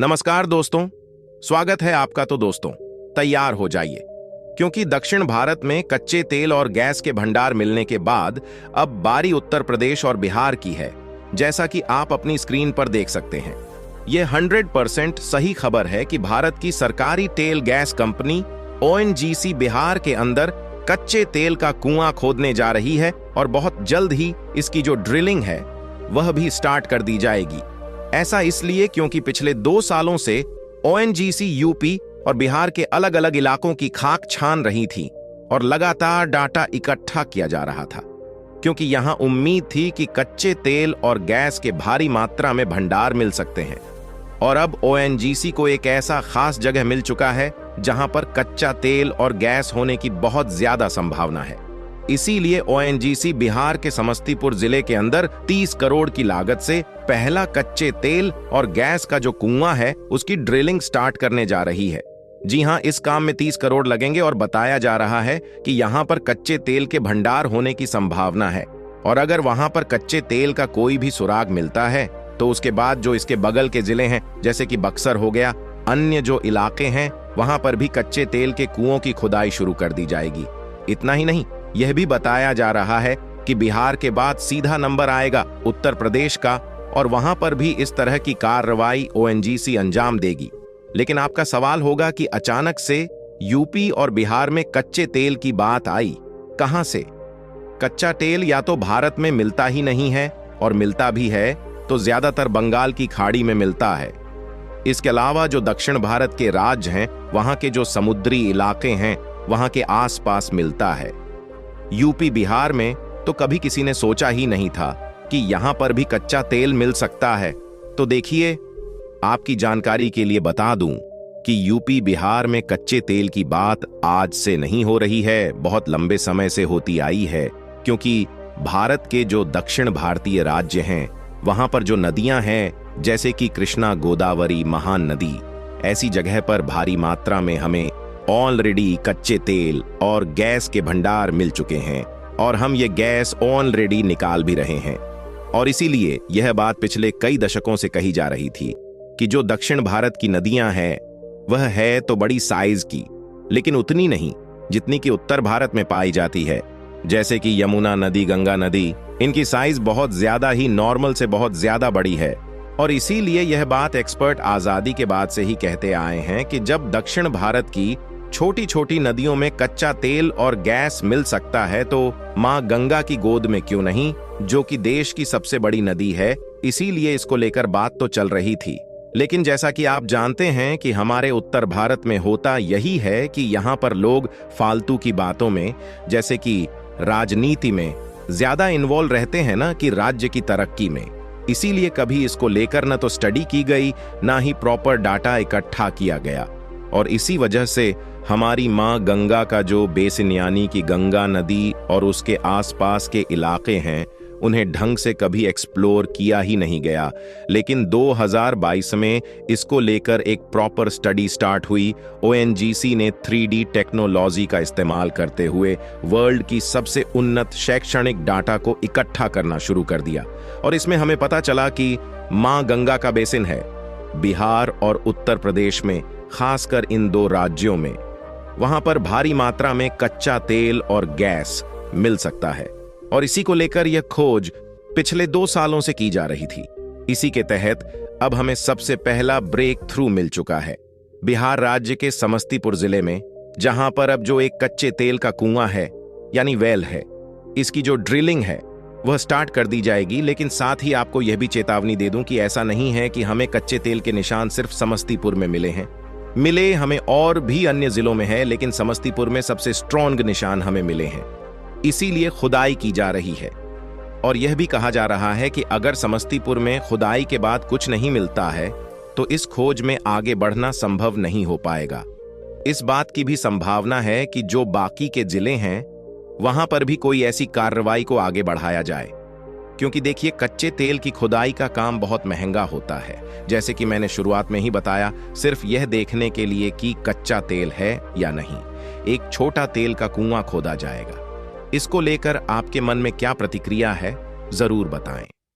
नमस्कार दोस्तों, स्वागत है आपका। तो दोस्तों तैयार हो जाइए, क्योंकि दक्षिण भारत में कच्चे तेल और गैस के भंडार मिलने के बाद अब बारी उत्तर प्रदेश और बिहार की है। जैसा कि आप अपनी स्क्रीन पर देख सकते हैं, यह 100% सही खबर है कि भारत की सरकारी तेल गैस कंपनी ONGC बिहार के अंदर कच्चे तेल का कुआं खोदने जा रही है और बहुत जल्द ही इसकी जो ड्रिलिंग है वह भी स्टार्ट कर दी जाएगी। ऐसा इसलिए क्योंकि पिछले 2 सालों से ONGC यूपी और बिहार के अलग अलग इलाकों की खाक छान रही थी और लगातार डाटा इकट्ठा किया जा रहा था, क्योंकि यहां उम्मीद थी कि कच्चे तेल और गैस के भारी मात्रा में भंडार मिल सकते हैं। और अब ONGC को एक ऐसा खास जगह मिल चुका है जहां पर कच्चा तेल और गैस होने की बहुत ज्यादा संभावना है। इसीलिए ONGC बिहार के समस्तीपुर जिले के अंदर 30 करोड़ की लागत से पहला कच्चे तेल और गैस का जो कुआं है उसकी ड्रिलिंग स्टार्ट करने जा रही है। जी हां, इस काम में 30 करोड़ लगेंगे और बताया जा रहा है कि यहां पर कच्चे तेल के भंडार होने की संभावना है। और अगर वहां पर कच्चे तेल का कोई भी सुराग मिलता है तो उसके बाद जो इसके बगल के जिले हैं, जैसे कि बक्सर हो गया, अन्य जो इलाके हैं वहां पर भी कच्चे तेल के कुओं की खुदाई शुरू कर दी जाएगी। इतना ही नहीं, यह भी बताया जा रहा है कि बिहार के बाद सीधा नंबर आएगा उत्तर प्रदेश का, और वहां पर भी इस तरह की कार्रवाई ONGC अंजाम देगी। लेकिन आपका सवाल होगा कि अचानक से यूपी और बिहार में कच्चे तेल की बात आई कहां से? कच्चा तेल या तो भारत में मिलता ही नहीं है, और मिलता भी है तो ज्यादातर बंगाल की खाड़ी में मिलता है। इसके अलावा जो दक्षिण भारत के राज्य हैं वहां के जो समुद्री इलाके हैं वहां के आसपास मिलता है। यूपी बिहार में तो कभी किसी ने सोचा ही नहीं था कि यहां पर भी कच्चा तेल मिल सकता है। तो देखिए, आपकी जानकारी के लिए बता दूं कि यूपी बिहार में कच्चे तेल की बात आज से नहीं हो रही है, बहुत लंबे समय से होती आई है। क्योंकि भारत के जो दक्षिण भारतीय राज्य हैं वहां पर जो नदियां हैं, जैसे कि कृष्णा, गोदावरी, महान नदी, ऐसी जगह पर भारी मात्रा में हमें ऑलरेडी कच्चे तेल और गैस के भंडार मिल चुके हैं, और हम ये गैस ऑलरेडी निकाल भी रहे हैं। और इसीलिए यह बात पिछले कई दशकों से कही जा रही थी कि जो दक्षिण भारत की नदियां हैं वह है तो बड़ी साइज की, लेकिन उतनी नहीं जितनी कि उत्तर भारत में पाई जाती है। जैसे कि यमुना नदी, गंगा नदी, इनकी साइज बहुत ज्यादा ही नॉर्मल से बहुत ज्यादा बड़ी है। और इसीलिए यह बात एक्सपर्ट आजादी के बाद से ही कहते आए हैं कि जब दक्षिण भारत की छोटी छोटी नदियों में कच्चा तेल और गैस मिल सकता है तो मां गंगा की गोद में क्यों नहीं, जो कि देश की सबसे बड़ी नदी है। इसीलिए इसको लेकर बात तो चल रही थी। लेकिन जैसा कि आप जानते हैं कि हमारे उत्तर भारत में होता यही है कि यहाँ पर लोग फालतू की बातों में, जैसे कि राजनीति में, ज्यादा इन्वॉल्व रहते हैं ना कि राज्य की तरक्की में। इसीलिए कभी इसको लेकर न तो स्टडी की गई, ना ही प्रॉपर डाटा इकट्ठा किया गया। और इसी वजह से हमारी मां गंगा का जो बेसिन यानी कि गंगा नदी और उसके आसपास के इलाके हैं उन्हें ढंग से कभी एक्सप्लोर किया ही नहीं गया। लेकिन 2022 में इसको लेकर एक प्रॉपर स्टडी स्टार्ट हुई। ONGC ने 3D टेक्नोलॉजी का इस्तेमाल करते हुए वर्ल्ड की सबसे उन्नत शैक्षणिक डाटा को इकट्ठा करना शुरू कर दिया, और इसमें हमें पता चला कि मां गंगा का बेसिन है बिहार और उत्तर प्रदेश में, खासकर इन 2 राज्यों में, वहां पर भारी मात्रा में कच्चा तेल और गैस मिल सकता है। और इसी को लेकर यह खोज पिछले 2 सालों से की जा रही थी। इसी के तहत अब हमें सबसे पहला ब्रेक थ्रू मिल चुका है बिहार राज्य के समस्तीपुर जिले में, जहां पर अब जो एक कच्चे तेल का कुआं है यानी वेल है, इसकी जो ड्रिलिंग है वह स्टार्ट कर दी जाएगी। लेकिन साथ ही आपको यह भी चेतावनी दे दूं कि ऐसा नहीं है कि हमें कच्चे तेल के निशान सिर्फ समस्तीपुर में मिले हैं। मिले हमें और भी अन्य जिलों में है, लेकिन समस्तीपुर में सबसे स्ट्रॉन्ग निशान हमें मिले हैं। इसीलिए खुदाई की जा रही है। और यह भी कहा जा रहा है कि अगर समस्तीपुर में खुदाई के बाद कुछ नहीं मिलता है तो इस खोज में आगे बढ़ना संभव नहीं हो पाएगा। इस बात की भी संभावना है कि जो बाकी के जिले हैं वहां पर भी कोई ऐसी कार्रवाई को आगे बढ़ाया जाए, क्योंकि देखिए, कच्चे तेल की खुदाई का काम बहुत महंगा होता है। जैसे कि मैंने शुरुआत में ही बताया, सिर्फ यह देखने के लिए कि कच्चा तेल है या नहीं, एक छोटा तेल का कुआं खोदा जाएगा। इसको लेकर आपके मन में क्या प्रतिक्रिया है, जरूर बताएं।